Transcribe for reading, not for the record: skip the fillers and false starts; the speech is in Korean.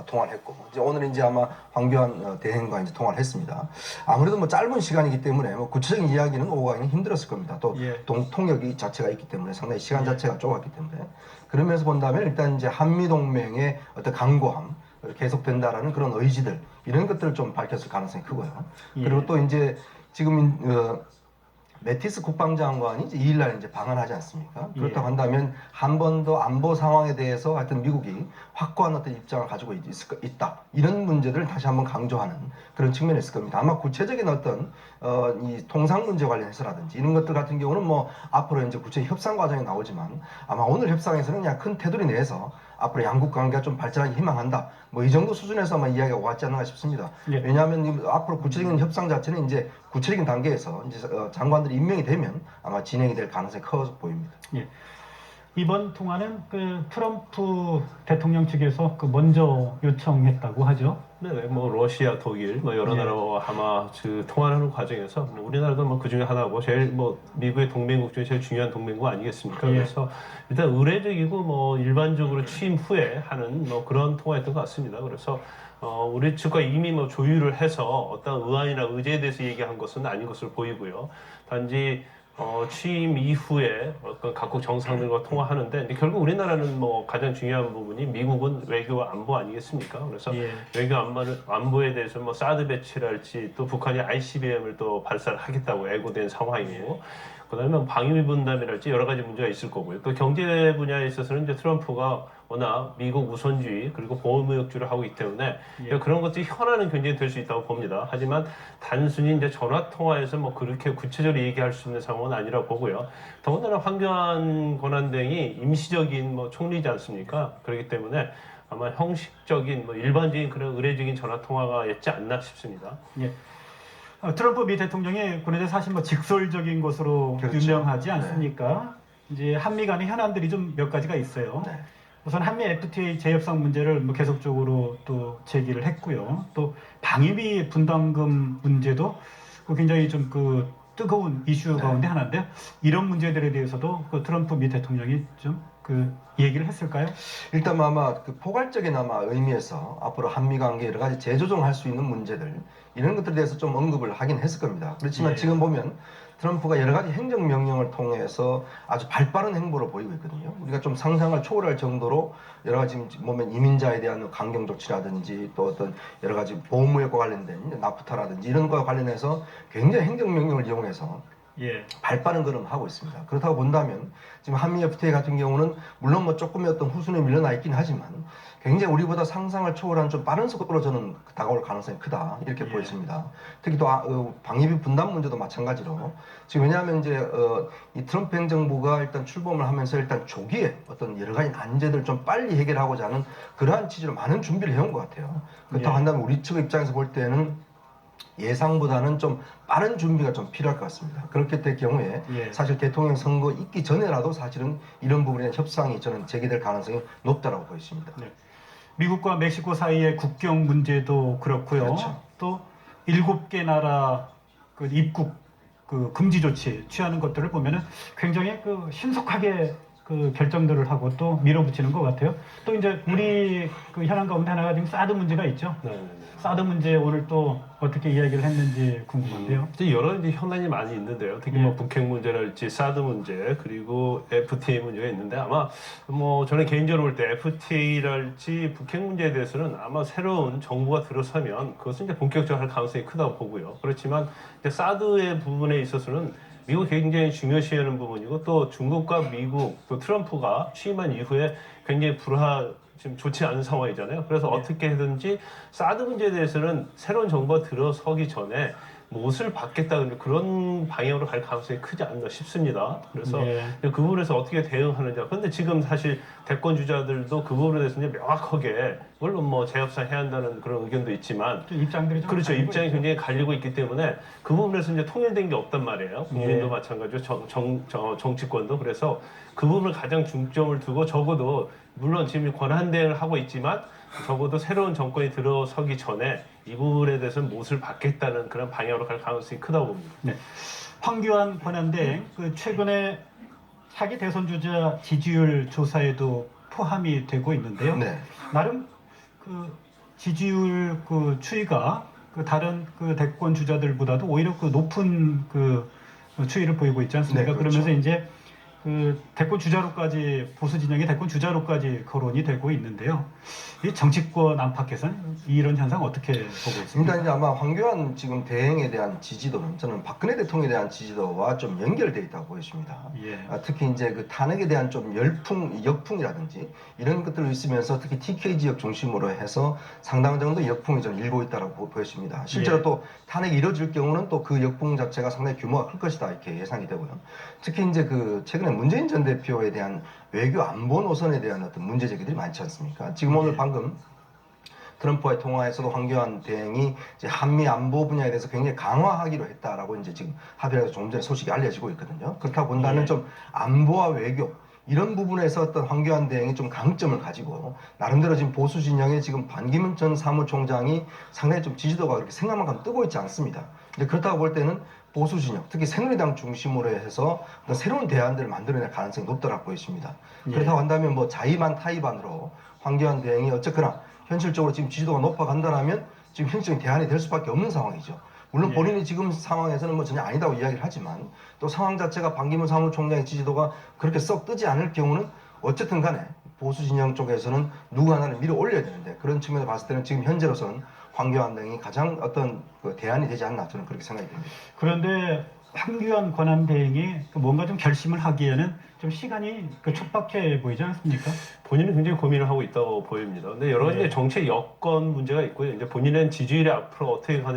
통화를 했고 이제 오늘 이제 아마 황교안 대행과 이제 통화를 했습니다. 아무래도 뭐 짧은 시간이기 때문에 뭐 구체적인 이야기는 오가기는 힘들었을 겁니다. 또 통역이 자체가 있기 때문에 상당히 시간 자체가 좁았기 때문에 그런 면에서 본다면 일단 이제 한미 동맹의 어떤 강고함 계속된다라는 그런 의지들 이런 것들을 좀 밝혔을 가능성이 크고요. 그리고 또 이제 지금 매티스 국방장관이 이제 2일날 이제 방한하지 않습니까? 그렇다고 한다면 한 번 더 안보 상황에 대해서 하여튼 미국이 확고한 어떤 입장을 가지고 있다. 이런 문제들을 다시 한번 강조하는 그런 측면이 있을 겁니다. 아마 구체적인 어떤 이 통상 문제 관련해서라든지 이런 것들 같은 경우는 뭐 앞으로 이제 구체 협상 과정이 나오지만 아마 오늘 협상에서는 그냥 큰 테두리 내에서 앞으로 양국 관계가 좀 발전하기 희망한다. 뭐 이 정도 수준에서 아마 이야기가 오갔지 않나 싶습니다. 왜냐하면 앞으로 구체적인 협상 자체는 이제 구체적인 단계에서 이제 장관들이 임명이 되면 아마 진행이 될 가능성이 커 보입니다. 이번 통화는 그 트럼프 대통령 측에서 그 먼저 요청했다고 하죠. 네, 뭐 러시아, 독일, 뭐 여러 나라와 아마 그 통화하는 과정에서 뭐 우리나라도 뭐 그 중에 하나고 제일 뭐 미국의 동맹국 중에 제일 중요한 동맹국 아니겠습니까? 그래서 일단 의례적이고 뭐 일반적으로 취임 후에 하는 뭐 그런 통화였던 것 같습니다. 그래서 우리 측과 이미 뭐 조율을 해서 어떤 의안이나 의제에 대해서 얘기한 것은 아닌 것으로 보이고요. 단지 취임 이후에 어떤 각국 정상들과 통화하는데 근데 결국 우리나라는 뭐 가장 중요한 부분이 미국은 외교와 안보 아니겠습니까? 그래서 외교 안보에 대해서 뭐 사드 배치랄지 또 북한이 ICBM을 또 발사를 하겠다고 예고된 상황이고 그다음에 방위 분담이랄지 여러 가지 문제가 있을 거고요. 또 경제 분야에 있어서는 이제 트럼프가 워낙 미국 우선주의 그리고 보호무역주를 하고 있기 때문에 그런 것들이 현안은 굉장히 될 수 있다고 봅니다. 하지만 단순히 이제 전화 통화에서 뭐 그렇게 구체적으로 얘기할 수 있는 상황은 아니라 보고요. 더군다나 황교안 권한대행이 임시적인 뭐 총리지 않습니까? 그렇기 때문에 아마 형식적인 뭐 일반적인 그런 의례적인 전화 통화가 있지 않나 싶습니다. 트럼프 미 대통령이 군에 대해서 사실 뭐 직설적인 것으로 유명하지 않습니까? 이제 한미 간의 현안들이 좀 몇 가지가 있어요. 우선 한미 FTA 재협상 문제를 뭐 계속적으로 또 제기를 했고요. 또 방위비 분담금 문제도 굉장히 좀 그 뜨거운 이슈 가운데 하나인데요. 이런 문제들에 대해서도 그 트럼프 미 대통령이 좀 그 얘기를 했을까요? 일단 아마 그 포괄적인 아마 의미에서 앞으로 한미 관계 여러 가지 재조정할 수 있는 문제들 이런 것들에 대해서 좀 언급을 하긴 했을 겁니다. 그렇지만 지금 보면 트럼프가 여러 가지 행정명령을 통해서 아주 발빠른 행보를 보이고 있거든요. 우리가 좀 상상을 초월할 정도로 여러 가지 보면 이민자에 대한 강경 조치라든지 또 어떤 여러 가지 보호무역과 관련된 나프타라든지 이런 거와 관련해서 굉장히 행정명령을 이용해서 발빠른 걸음을 하고 있습니다. 그렇다고 본다면 지금 한미 FTA 같은 경우는 물론 뭐 조금의 어떤 후순위에 밀려나 있긴 하지만 굉장히 우리보다 상상을 초월한 좀 빠른 속도로 저는 다가올 가능성이 크다 이렇게 보여집니다. 특히 또 방위비 분담 문제도 마찬가지로 지금 왜냐하면 이제 이 트럼프 행정부가 일단 출범을 하면서 일단 조기에 어떤 여러 가지 난제들 좀 빨리 해결하고자 하는 그러한 취지로 많은 준비를 해온 것 같아요. 그렇다고 한다면 우리 측 입장에서 볼 때는 예상보다는 좀 빠른 준비가 좀 필요할 것 같습니다. 그렇게 될 경우에 사실 대통령 선거 있기 전에라도 사실은 이런 부분에 대한 협상이 저는 제기될 가능성이 높다라고 보여집니다. 미국과 멕시코 사이의 국경 문제도 그렇고요. 또 7개 나라 그 입국 그 금지 조치 취하는 것들을 보면은 굉장히 그 신속하게 그 결정들을 하고 또 밀어붙이는 것 같아요. 또 이제 우리 그 현안 가운데 하나가 지금 사드 문제가 있죠. 사드 문제 오늘 또 어떻게 이야기를 했는지 궁금한데요. 여러 이제 현안이 많이 있는데요. 특히 뭐 북핵 문제랄지 사드 문제 그리고 FTA 문제가 있는데 아마 뭐 저는 개인적으로 볼 때 FTA랄지 북핵 문제에 대해서는 아마 새로운 정부가 들어서면 그것은 이제 본격적으로 할 가능성이 크다고 보고요. 그렇지만 이제 사드의 부분에 있어서는 미국 굉장히 중요시하는 부분이고 또 중국과 미국 또 트럼프가 취임한 이후에 굉장히 지금 좋지 않은 상황이잖아요. 그래서 어떻게든지 사드 문제에 대해서는 새로운 정부가 들어서기 전에 못을 받겠다는 그런 방향으로 갈 가능성이 크지 않나 싶습니다. 그래서 그 부분에서 어떻게 대응하느냐. 그런데 지금 사실 대권 주자들도 그 부분에 대해서 이제 명확하게 물론 뭐 재협상 해야 한다는 그런 의견도 있지만 입장들이 좀 그렇죠. 입장이 있죠. 굉장히 갈리고 있기 때문에 그 부분에서 이제 통일된 게 없단 말이에요. 국민도 마찬가지고 정치권도 그래서 그 부분을 가장 중점을 두고 적어도 물론 지금 권한 대행을 하고 있지만 적어도 새로운 정권이 들어서기 전에 이 부분에 대해서는 못을 받겠다는 그런 방향으로 갈 가능성이 크다고 봅니다. 황교안 권한대행 그 최근에 차기 대선 주자 지지율 조사에도 포함이 되고 있는데요. 나름 그 지지율 그 추이가 그 다른 그 대권 주자들보다도 오히려 그 높은 그 추이를 보이고 있지 않습니까? 네, 그렇죠. 그러면서 이제 그 대권 주자로까지 보수 진영의 대권 주자로까지 거론이 되고 있는데요. 이 정치권 안팎에서는 이런 현상 어떻게 보고 있습니까? 일단 이제 아마 황교안 지금 대행에 대한 지지도는 저는 박근혜 대통령에 대한 지지도와 좀 연결돼 있다고 보여집니다. 예. 특히 이제 그 탄핵에 대한 좀 역풍이라든지 이런 것들이 있으면서 특히 TK 지역 중심으로 해서 상당 정도 역풍이 좀 일고 있다고 보여집니다. 실제로 예. 또 탄핵이 이뤄질 경우는 또 그 역풍 자체가 상당히 규모가 클 것이다 이렇게 예상이 되고요. 특히 이제 그 최근에 문재인 전 대표에 대한 외교 안보 노선에 대한 어떤 문제 제기들이 많지 않습니까? 지금 오늘 방금 트럼프와의 통화에서도 황교안 대행이 이제 한미 안보 분야에 대해서 굉장히 강화하기로 했다라고 이제 지금 합의해서 조금 전에 소식이 알려지고 있거든요. 그렇다고 본다면 예. 좀 안보와 외교 이런 부분에서 어떤 황교안 대행이 좀 강점을 가지고 나름대로 지금 보수 진영에 지금 반기문 전 사무총장이 상당히 좀 지지도가 그렇게 생각만큼 뜨고 있지 않습니다. 근데 그렇다고 볼 때는 보수 진영, 특히 새누리당 중심으로 해서 어떤 새로운 대안들을 만들어낼 가능성이 높다고 보여집니다. 예. 그렇다고 한다면 뭐 자의반 타의반으로 황교안 대행이 어쨌거나 현실적으로 지금 지지도가 높아간다라면 지금 현실적인 대안이 될 수밖에 없는 상황이죠. 물론 예. 본인이 지금 상황에서는 뭐 전혀 아니다고 이야기를 하지만 또 상황 자체가 반기문 사무총장의 지지도가 그렇게 썩 뜨지 않을 경우는 어쨌든 간에 보수 진영 쪽에서는 누구 하나를 밀어 올려야 되는데 그런 측면에서 봤을 때는 지금 현재로서는 황교안 등이 가장 어떤 그 대안이 되지 않나 저는 그렇게 생각이 듭니다. 그런데 황교안 권한대행이 뭔가 좀 결심을 하기에는 좀 시간이 그 촉박해 보이지 않습니까? 본인은 굉장히 고민을 하고 있다고 보입니다. 근데 여러 가지 네. 정책 여건 문제가 있고요. 이제 본인은 지지율이 앞으로 어떻게 가는